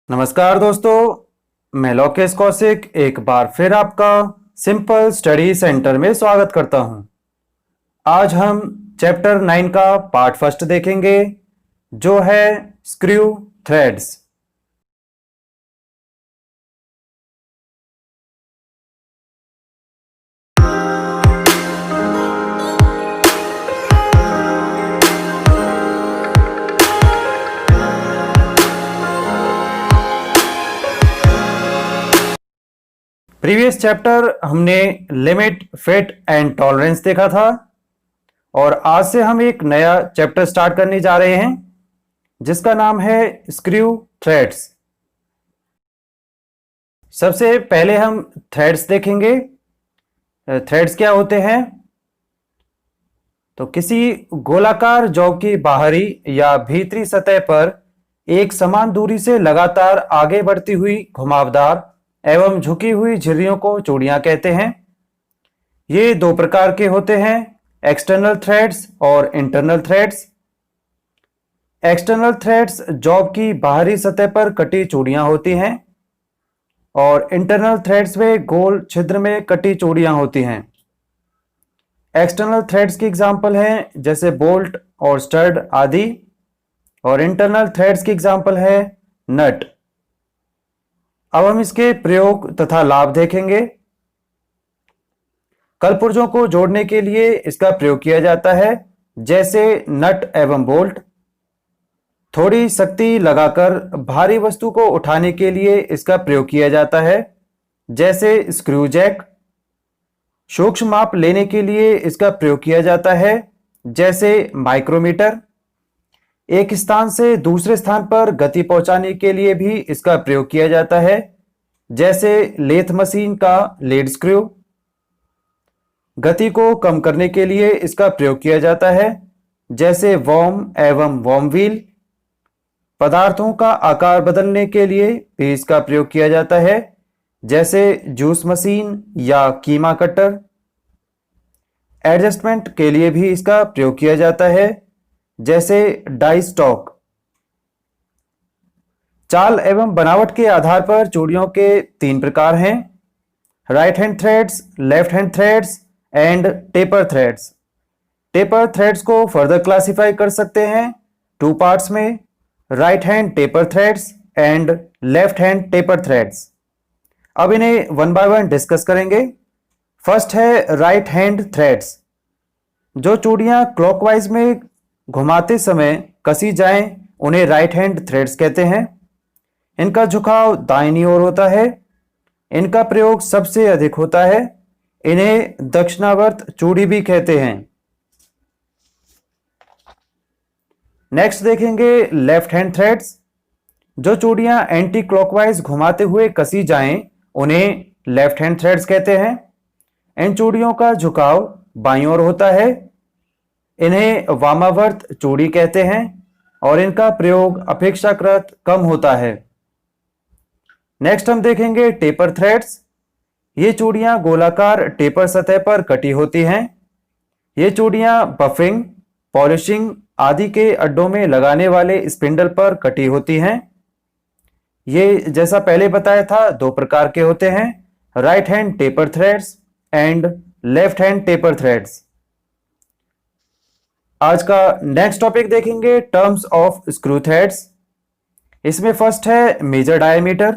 नमस्कार दोस्तों, मैं लोकेश कौशिक एक बार फिर आपका सिंपल स्टडी सेंटर में स्वागत करता हूं। आज हम चैप्टर 9 का पार्ट फर्स्ट देखेंगे जो है स्क्रू थ्रेड्स। प्रीवियस चैप्टर हमने लिमिट, फिट एंड टॉलरेंस देखा था और आज से हम एक नया चैप्टर स्टार्ट करने जा रहे हैं जिसका नाम है स्क्रू थ्रेड्स। सबसे पहले हम थ्रेड्स देखेंगे। थ्रेड्स क्या होते हैं? तो किसी गोलाकार जॉब की बाहरी या भीतरी सतह पर एक समान दूरी से लगातार आगे बढ़ती हुई घुमावदार एवं झुकी हुई झिर्रियों को चूड़ियां कहते हैं। ये दो प्रकार के होते हैं, एक्सटर्नल थ्रेड्स और internal threads. External threads job की बाहरी सतह पर कटी चूड़ियां होती हैं और इंटरनल थ्रेड्स में गोल छिद्र में कटी चूड़ियां होती हैं। एक्सटर्नल थ्रेड्स की एग्जांपल हैं जैसे बोल्ट और स्टड आदि, और इंटरनल थ्रेड्स की एग्जांपल है नट। अब हम इसके प्रयोग तथा लाभ देखेंगे। कलपुर्जों को जोड़ने के लिए इसका प्रयोग किया जाता है जैसे नट एवं बोल्ट। थोड़ी शक्ति लगाकर भारी वस्तु को उठाने के लिए इसका प्रयोग किया जाता है जैसे स्क्रू जैक। सूक्ष्म माप लेने के लिए इसका प्रयोग किया जाता है जैसे माइक्रोमीटर। एक स्थान से दूसरे स्थान पर गति पहुंचाने के लिए भी इसका प्रयोग किया जाता है जैसे लेथ मशीन का लीड स्क्रू। गति को कम करने के लिए इसका प्रयोग किया जाता है जैसे वॉर्म एवं वॉर्म व्हील। पदार्थों का आकार बदलने के लिए भी इसका प्रयोग किया जाता है जैसे जूस मशीन या कीमा कटर। एडजस्टमेंट के लिए भी इसका प्रयोग किया जाता है जैसे डाई स्टॉक। चाल एवं बनावट के आधार पर चूड़ियों के तीन प्रकार हैं, right hand threads, left hand threads and taper threads. Taper threads को फर्दर क्लासिफाई कर सकते हैं टू पार्ट्स में, right hand taper threads and left hand taper threads. अब इन्हें वन बाय वन डिस्कस करेंगे। फर्स्ट है राइट हैंड थ्रेड्स। जो चूड़ियां क्लॉकवाइज में घुमाते समय कसी जाएं उन्हें राइट हैंड थ्रेड्स कहते हैं। इनका झुकाव दाहिनी ओर होता है। इनका प्रयोग सबसे अधिक होता है। इन्हें दक्षिणावर्त चूड़ी भी कहते हैं। नेक्स्ट देखेंगे लेफ्ट हैंड थ्रेड्स। जो चूड़ियां एंटी क्लॉकवाइज घुमाते हुए कसी जाएं उन्हें लेफ्ट हैंड थ्रेड्स कहते हैं। इन चूड़ियों का झुकाव बाईं ओर होता है। इन्हें वामावर्त चूड़ी कहते हैं और इनका प्रयोग अपेक्षाकृत कम होता है। नेक्स्ट हम देखेंगे टेपर थ्रेड्स। ये चूड़ियां गोलाकार टेपर सतह पर कटी होती हैं। ये चूड़ियां बफिंग, पॉलिशिंग आदि के अड्डों में लगाने वाले स्पिंडल पर कटी होती हैं। ये जैसा पहले बताया था दो प्रकार के होते हैं, right hand taper threads and left hand taper threads. आज का नेक्स्ट टॉपिक देखेंगे टर्म्स ऑफ स्क्रू थ्रेड्स। इसमें फर्स्ट है मेजर डायमीटर।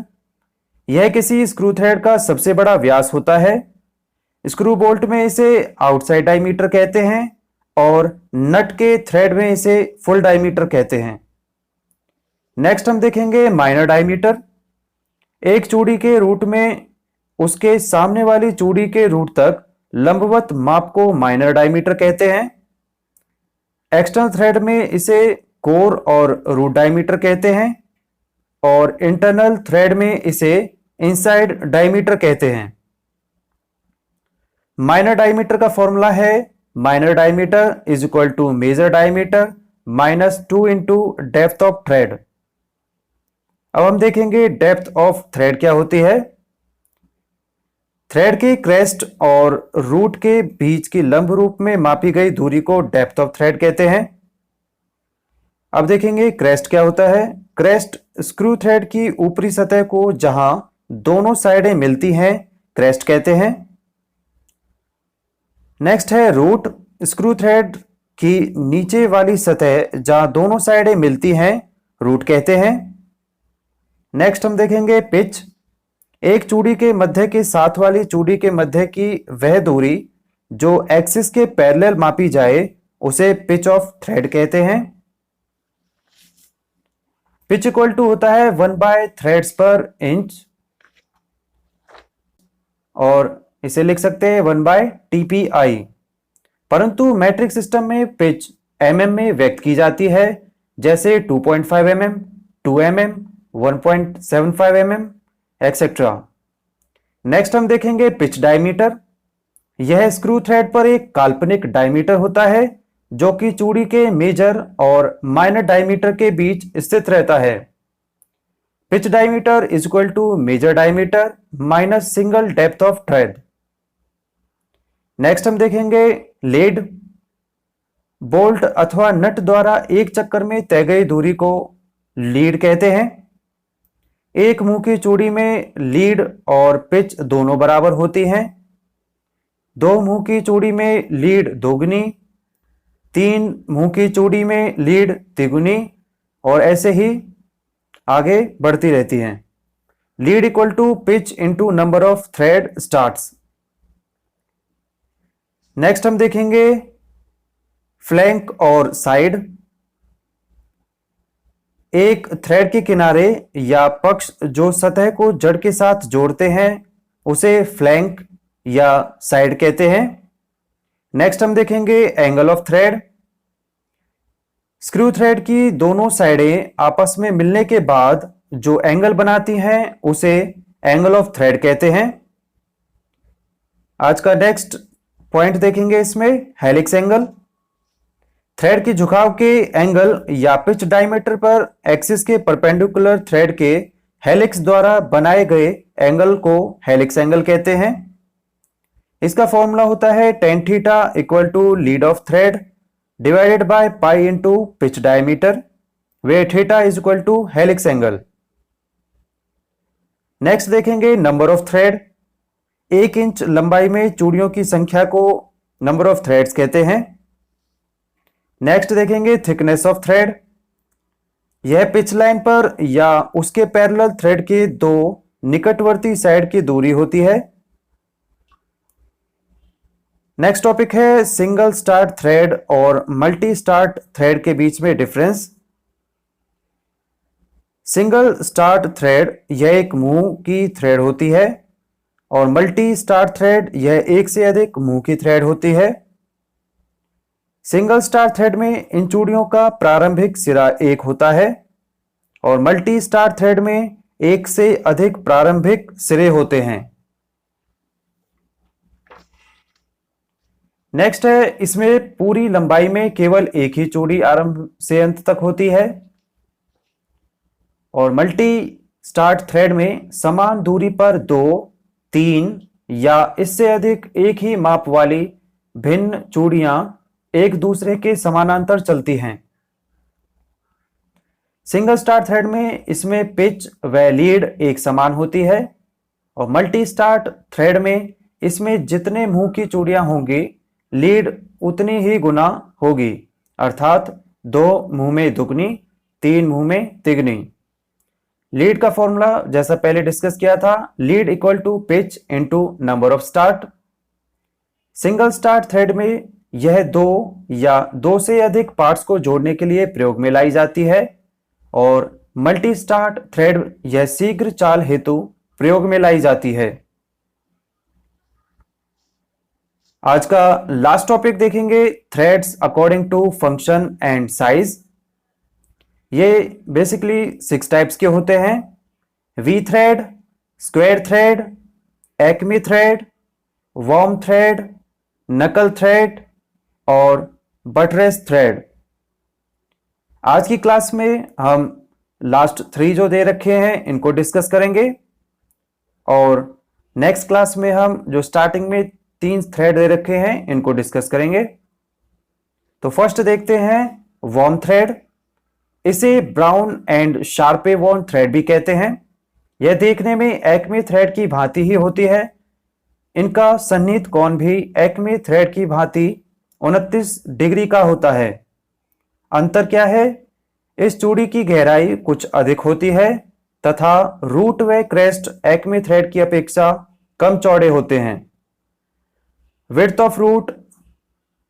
यह किसी स्क्रू थ्रेड का सबसे बड़ा व्यास होता है। स्क्रू बोल्ट में इसे आउटसाइड डायमीटर कहते हैं और नट के थ्रेड में इसे फुल डायमीटर कहते हैं। नेक्स्ट हम देखेंगे माइनर डायमीटर। एक चूड़ी के रूट में उसके सामने वाली चूड़ी के रूट तक लंबवत माप को माइनर डायमीटर कहते हैं। एक्सटर्नल थ्रेड में इसे कोर और रूट डायमीटर कहते हैं और इंटरनल थ्रेड में इसे इनसाइड डायमीटर कहते हैं। माइनर डायमीटर का फॉर्मूला है minor diameter is equal to major diameter minus 2 into depth of thread. अब हम देखेंगे डेप्थ ऑफ थ्रेड क्या होती है। थ्रेड के क्रेस्ट और रूट के बीच की लंब रूप में मापी गई दूरी को डेप्थ ऑफ थ्रेड कहते हैं। अब देखेंगे क्रेस्ट क्या होता है। क्रेस्ट स्क्रू थ्रेड की ऊपरी सतह को जहां दोनों साइडें मिलती हैं क्रेस्ट कहते हैं। नेक्स्ट है रूट स्क्रू थ्रेड की नीचे वाली सतह जहां दोनों साइडें मिलती हैं रूट कहते हैं। नेक्स्ट हम देखेंगे पिच। एक चूड़ी के मध्य के साथ वाली चूड़ी के मध्य की वह दूरी जो एक्सिस के पैरेलल मापी जाए उसे पिच ऑफ थ्रेड कहते हैं। पिच इक्वल टू होता है 1/, थ्रेड्स पर इंच, और इसे लिख सकते हैं 1/TPI। परंतु मैट्रिक सिस्टम में पिच mm में व्यक्त की जाती है, जैसे 2.5 mm, 2 mm, 1.75 mm etcetera. Next हम देखेंगे पिच डायमीटर। यह स्क्रू थ्रेड पर एक काल्पनिक डायमीटर होता है जो कि चूड़ी के मेजर और माइनर डायमीटर के बीच स्थित रहता है। Pitch diameter is equal to major diameter minus single depth of thread. Next हम देखेंगे लीड। बोल्ट अथवा नट द्वारा एक चक्कर में तय गई दूरी को लीड कहते हैं। एक मुंह की चूड़ी में लीड और पिच दोनों बराबर होती हैं। दो मुंह की चूड़ी में लीड दोगुनी, तीन मुंह की चूड़ी में लीड तिगुनी, और ऐसे ही आगे बढ़ती रहती हैं। Lead equal to pitch into number of thread starts. Next हम देखेंगे फ्लैंक और साइड। एक थ्रेड के किनारे या पक्ष जो सतह को जड़ के साथ जोड़ते हैं उसे फ्लैंक या साइड कहते हैं। नेक्स्ट हम देखेंगे angle of thread. Screw thread की दोनों साइडें आपस में मिलने के बाद जो एंगल बनाती हैं उसे एंगल ऑफ थ्रेड कहते हैं। आज का नेक्स्ट पॉइंट देखेंगे इसमें हेलिक्स एंगल। थ्रेड के झुकाव के एंगल या पिच डायमीटर पर एक्सिस के परपेंडिकुलर थ्रेड के हेलिक्स द्वारा बनाए गए एंगल को हेलिक्स एंगल कहते हैं। इसका फॉर्मूला होता है tan theta equal to lead of thread divided by pi into pitch diameter, where theta is equal to helix angle. Next देखेंगे नंबर ऑफ थ्रेड। 1 इंच लंबाई में चूड़ियों की संख्या को नंबर ऑफ थ्रेड्स कहते हैं। नेक्स्ट देखेंगे थिकनेस ऑफ थ्रेड। यह पिच लाइन पर या उसके पैरेलल थ्रेड के दो निकटवर्ती साइड की दूरी होती है। नेक्स्ट टॉपिक है सिंगल स्टार्ट थ्रेड और मल्टी स्टार्ट थ्रेड के बीच में डिफरेंस। सिंगल स्टार्ट थ्रेड यह एक मुंह की थ्रेड होती है और मल्टी स्टार्ट थ्रेड यह एक से अधिक मुंह की थ्रेड होती है। सिंगल स्टार थ्रेड में इन चूड़ियों का प्रारंभिक सिरा एक होता है और मल्टी स्टार थ्रेड में एक से अधिक प्रारंभिक सिरे होते हैं। नेक्स्ट है इसमें पूरी लंबाई में केवल एक ही चूड़ी आरंभ से अंत तक होती है और मल्टी स्टार्ट थ्रेड में समान दूरी पर 2, 3 या इससे अधिक एक ही माप वाली भिन्न चूड़ियां एक दूसरे के समानांतर चलती हैं। सिंगल स्टार थ्रेड में इसमें पिच व लीड एक समान होती है और मल्टी स्टार्ट थ्रेड में इसमें जितने मुंह की चूड़ियां होंगी लीड उतनी ही गुना होगी, अर्थात 2 मुंह में दुगनी, 3 मुंह में तिगनी। लीड का फॉर्मूला जैसा पहले डिस्कस किया था, lead equal to pitch into number of start. Single start thread में यह 2 या 2 से अधिक पार्ट्स को जोड़ने के लिए प्रयोग में लाई जाती है और मल्टी स्टार्ट थ्रेड यह शीघ्र चाल हेतु प्रयोग में लाई जाती है। आज का लास्ट टॉपिक देखेंगे threads according to function and size. ये बेसिकली 6 टाइप्स के होते हैं: V thread, square thread, acme thread, worm thread, knuckle thread और बटरेस थ्रेड। आज की क्लास में हम लास्ट 3 जो दे रखे हैं इनको डिस्कस करेंगे और नेक्स्ट क्लास में हम जो स्टार्टिंग में 3 थ्रेड दे रखे हैं इनको डिस्कस करेंगे। तो फर्स्ट देखते हैं वॉर्म थ्रेड। इसे Brown and Sharpe worm thread भी कहते हैं। यह देखने में एक्मे थ्रेड की भांति ही होती है। इनका सन्निहित कोण भी एक्मे थ्रेड की भांति 29 डिग्री का होता है। अंतर क्या है? इस चूड़ी की गहराई कुछ अधिक होती है तथा रूट व क्रेस्ट एक्मे थ्रेड की अपेक्षा कम चौड़े होते हैं। Width of root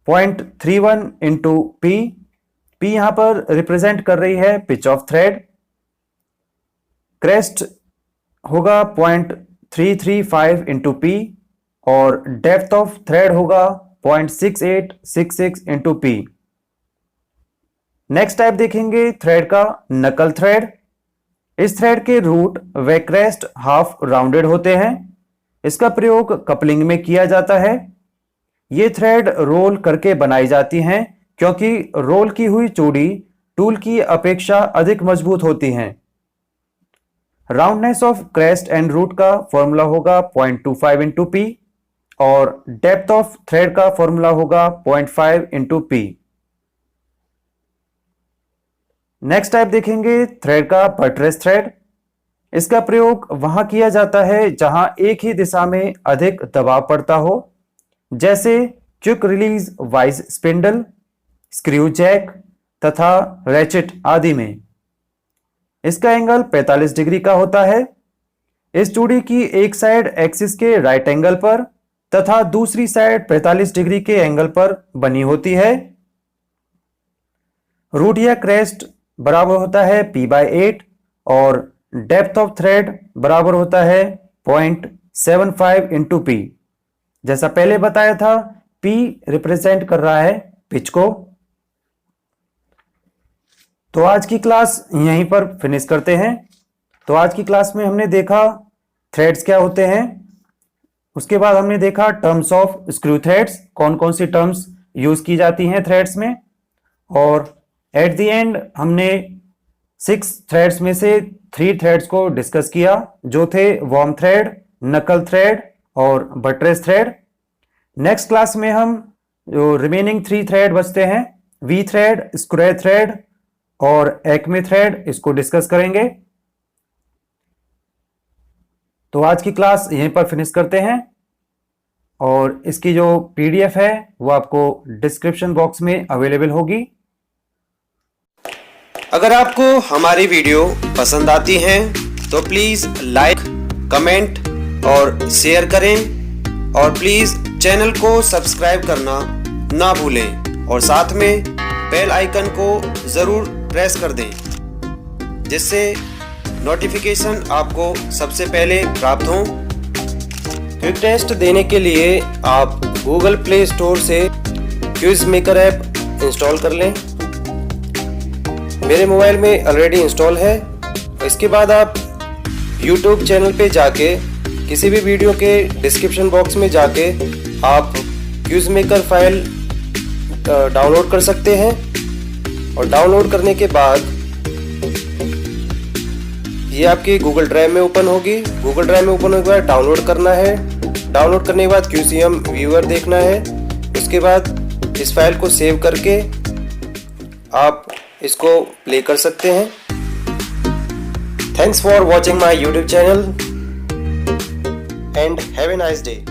0.31 into P. P यहां पर रिप्रेजेंट कर रही है पिच ऑफ थ्रेड। क्रेस्ट होगा 0.335 इंटू पी और डेप्थ ऑफ थ्रेड होगा 0.6866 इंटू पी। नेक्स्ट टाइप देखेंगे थ्रेड का नकल थ्रेड। इस थ्रेड के रूट व क्रेस्ट हाफ राउंडेड होते हैं। इसका प्रयोग कपलिंग में किया जाता है। ये थ्रेड रोल करके बनाई जाती हैं क्योंकि रोल की हुई चूड़ी टूल की अपेक्षा अधिक मजबूत होती हैं। Roundness of crest and root का फॉर्मूला होगा 0.25 इंटू पी और डेप्थ ऑफ थ्रेड का फॉर्मूला होगा 0.5 इंटू पी। नेक्स्ट टाइप देखेंगे थ्रेड का बटरेस थ्रेड। इसका प्रयोग वहां किया जाता है जहां एक ही दिशा में अधिक दबाव पड़ता हो, जैसे quick release vice spindle, screw jack तथा रैचेट आदि में। इसका एंगल 45 डिग्री का होता है। इस चूड़ी की एक साइड एक्सिस के राइट एंगल पर तथा दूसरी साइड 45 डिग्री के एंगल पर बनी होती है। रूट या क्रेस्ट बराबर होता है P/8 और डेप्थ ऑफ थ्रेड बराबर होता है 0.75 इंटू पी। जैसा पहले बताया था, P रिप्रेजेंट कर रहा है पिच को। तो आज की क्लास यहीं पर फिनिश करते हैं। तो आज की क्लास में हमने देखा थ्रेड्स क्या होते हैं, उसके बाद हमने देखा टर्म्स ऑफ स्क्रू थ्रेड्स, कौन कौन सी टर्म्स यूज की जाती हैं थ्रेड्स में, और एट द एंड हमने 6 थ्रेड्स में से 3 थ्रेड्स को डिस्कस किया जो थे वॉर्म थ्रेड, नकल थ्रेड और बटरेस थ्रेड। नेक्स्ट क्लास में हम जो रिमेनिंग 3 थ्रेड बचते हैं, वी थ्रेड, स्क्वायर थ्रेड और एक्मे थ्रेड, इसको डिस्कस करेंगे। तो आज की क्लास यहीं पर फिनिश करते हैं और इसकी जो पीडीएफ है वो आपको डिस्क्रिप्शन बॉक्स में अवेलेबल होगी। अगर आपको हमारी वीडियो पसंद आती है तो प्लीज़ लाइक, कमेंट और शेयर करें और प्लीज़ चैनल को सब्सक्राइब करना ना भूलें और साथ में बेल आइकन को ज़रूर प्रेस कर दें जिससे नोटिफिकेशन आपको सबसे पहले प्राप्त हो। क्विक टेस्ट देने के लिए आप गूगल प्ले स्टोर से क्विज मेकर ऐप इंस्टॉल कर लें। मेरे मोबाइल में ऑलरेडी इंस्टॉल है। इसके बाद आप YouTube चैनल पे जाके किसी भी वीडियो के डिस्क्रिप्शन बॉक्स में जाके आप क्विज मेकर फाइल डाउनलोड कर सकते हैं और डाउनलोड करने के बाद ये आपकी गूगल ड्राइव में ओपन होगी। गूगल ड्राइव में ओपन होने के बाद डाउनलोड करना है। डाउनलोड करने के बाद QCM व्यूअर देखना है। उसके बाद इस फाइल को सेव करके आप इसको प्ले कर सकते हैं। Thanks for watching my YouTube channel and have a nice day.